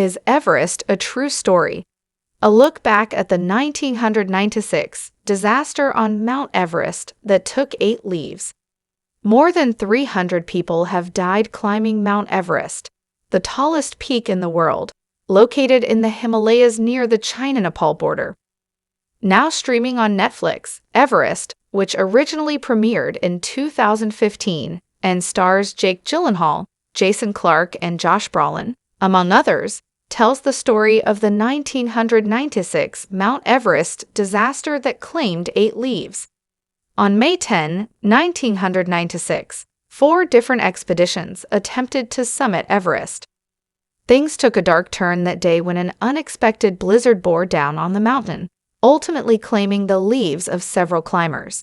Is Everest a True Story? A look back at the 1996 disaster on Mount Everest that took 8 lives. More than 300 people have died climbing Mount Everest, the tallest peak in the world, located in the Himalayas near the China-Nepal border. Now streaming on Netflix, Everest, which originally premiered in 2015 and stars Jake Gyllenhaal, Jason Clarke, and Josh Brolin, among others, tells the story of the 1996 Mount Everest disaster that claimed 8 lives. On May 10, 1996, 4 different expeditions attempted to summit Everest. Things took a dark turn that day when an unexpected blizzard bore down on the mountain, ultimately claiming the lives of several climbers.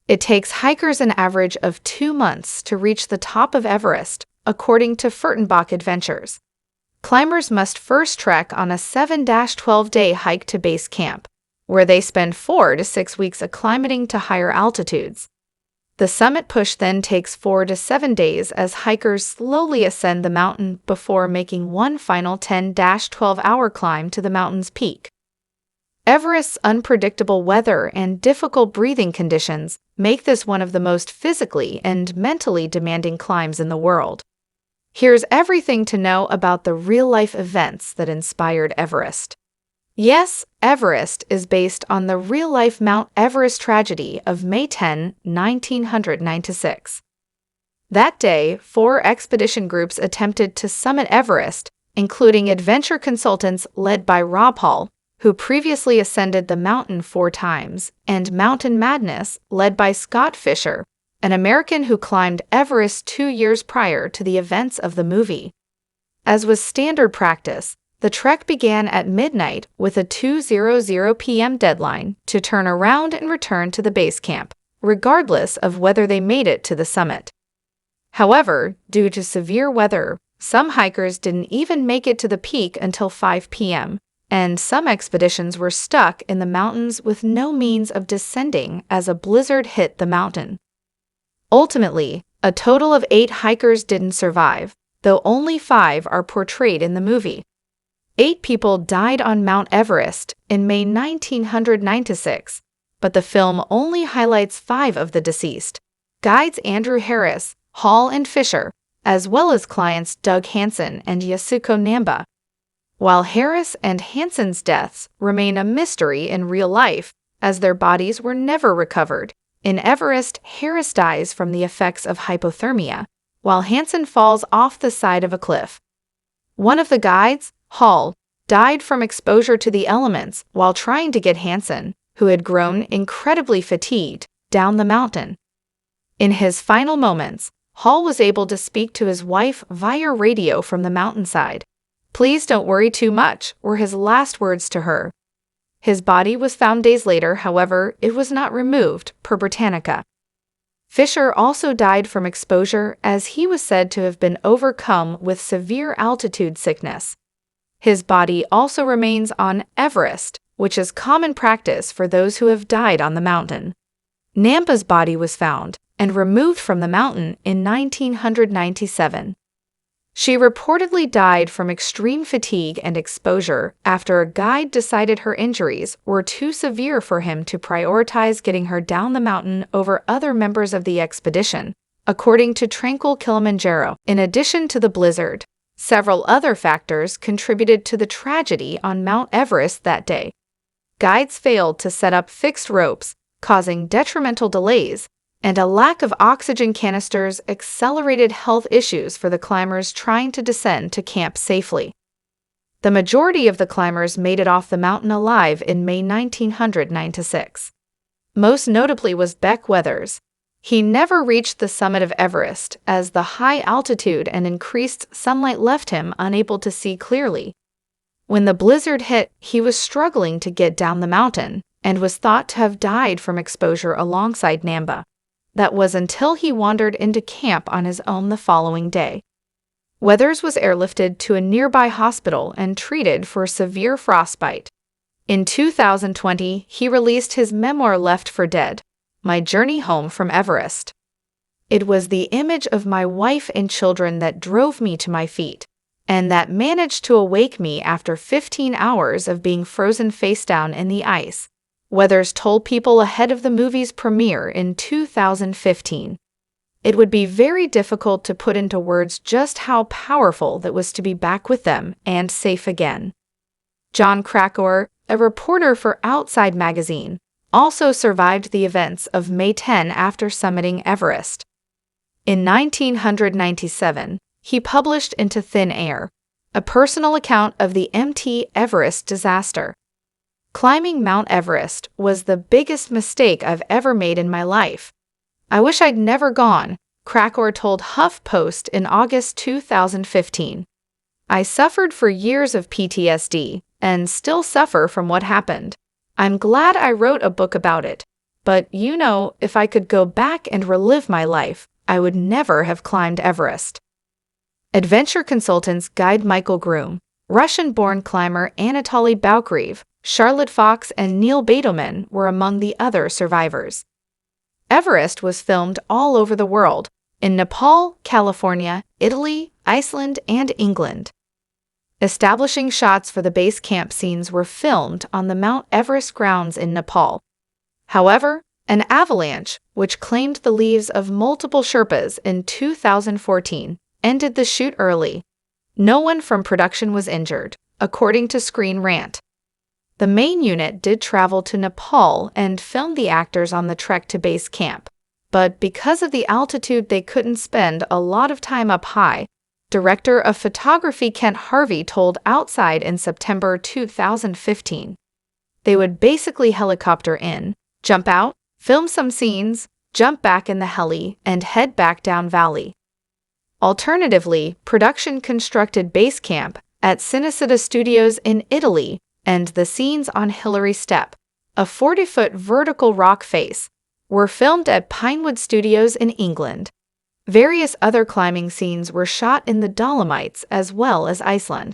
It takes hikers an average of 2 months to reach the top of Everest, according to Furtenbach Adventures. Climbers must first trek on a 7-12-day hike to base camp, where they spend 4 to 6 weeks acclimating to higher altitudes. The summit push then takes 4 to 7 days as hikers slowly ascend the mountain before making one final 10-12-hour climb to the mountain's peak. Everest's unpredictable weather and difficult breathing conditions make this one of the most physically and mentally demanding climbs in the world. Here's everything to know about the real-life events that inspired Everest. Yes, Everest is based on the real-life Mount Everest tragedy of May 10, 1996. That day, 4 expedition groups attempted to summit Everest, including adventure consultants led by Rob Hall, who previously ascended the mountain 4 times, and Mountain Madness, led by Scott Fisher, an American who climbed Everest 2 years prior to the events of the movie. As was standard practice, the trek began at midnight with a 2:00 p.m. deadline to turn around and return to the base camp, regardless of whether they made it to the summit. However, due to severe weather, some hikers didn't even make it to the peak until 5 p.m., and some expeditions were stuck in the mountains with no means of descending as a blizzard hit the mountain. Ultimately, a total of 8 hikers didn't survive, though only 5 are portrayed in the movie. 8 people died on Mount Everest in May 1996, but the film only highlights 5 of the deceased: guides Andrew Harris, Hall, and Fisher, as well as clients Doug Hansen and Yasuko Namba. While Harris and Hansen's deaths remain a mystery in real life, as their bodies were never recovered. In Everest, Harris dies from the effects of hypothermia, while Hansen falls off the side of a cliff. One of the guides, Hall, died from exposure to the elements while trying to get Hansen, who had grown incredibly fatigued, down the mountain. In his final moments, Hall was able to speak to his wife via radio from the mountainside. "Please don't worry too much," were his last words to her. His body was found days later, however, it was not removed, per Britannica. Fisher also died from exposure as he was said to have been overcome with severe altitude sickness. His body also remains on Everest, which is common practice for those who have died on the mountain. Namba's body was found and removed from the mountain in 1997. She reportedly died from extreme fatigue and exposure after a guide decided her injuries were too severe for him to prioritize getting her down the mountain over other members of the expedition, according to Tranquil Kilimanjaro. In addition to the blizzard, several other factors contributed to the tragedy on Mount Everest that day. Guides failed to set up fixed ropes, causing detrimental delays, and a lack of oxygen canisters accelerated health issues for the climbers trying to descend to camp safely. The majority of the climbers made it off the mountain alive in May 1996. Most notably was Beck Weathers. He never reached the summit of Everest as the high altitude and increased sunlight left him unable to see clearly. When the blizzard hit, he was struggling to get down the mountain and was thought to have died from exposure alongside Namba. That was until he wandered into camp on his own the following day. Weathers was airlifted to a nearby hospital and treated for severe frostbite. In 2020, he released his memoir Left for Dead, My Journey Home from Everest. "It was the image of my wife and children that drove me to my feet. and that managed to awake me after 15 hours of being frozen face down in the ice. Weathers told people ahead of the movie's premiere in 2015. It would be very difficult to put into words just how powerful that was to be back with them and safe again. John Krakauer, a reporter for Outside magazine, also survived the events of May 10 after summiting Everest. In 1997, he published Into Thin Air, a personal account of the Mt. Everest disaster. Climbing Mount Everest was the biggest mistake I've ever made in my life. I wish I'd never gone, Krakauer told HuffPost in August 2015. I suffered for years of PTSD and still suffer from what happened. I'm glad I wrote a book about it, but if I could go back and relive my life, I would never have climbed Everest. Adventure consultants guide Michael Groom, Russian-born climber Anatoly Baukreev, Charlotte Fox, and Neil Bateman were among the other survivors. Everest was filmed all over the world, in Nepal, California, Italy, Iceland, and England. Establishing shots for the base camp scenes were filmed on the Mount Everest grounds in Nepal. However, an avalanche, which claimed the lives of multiple Sherpas in 2014, ended the shoot early. No one from production was injured, according to Screen Rant. The main unit did travel to Nepal and filmed the actors on the trek to base camp, but because of the altitude they couldn't spend a lot of time up high. Director of photography Kent Harvey told Outside in September 2015. They would basically helicopter in, jump out, film some scenes, jump back in the heli, and head back down valley. Alternatively, production constructed base camp at Cinecittà Studios in Italy, and the scenes on Hillary Step, a 40-foot vertical rock face, were filmed at Pinewood Studios in England. Various other climbing scenes were shot in the Dolomites as well as Iceland.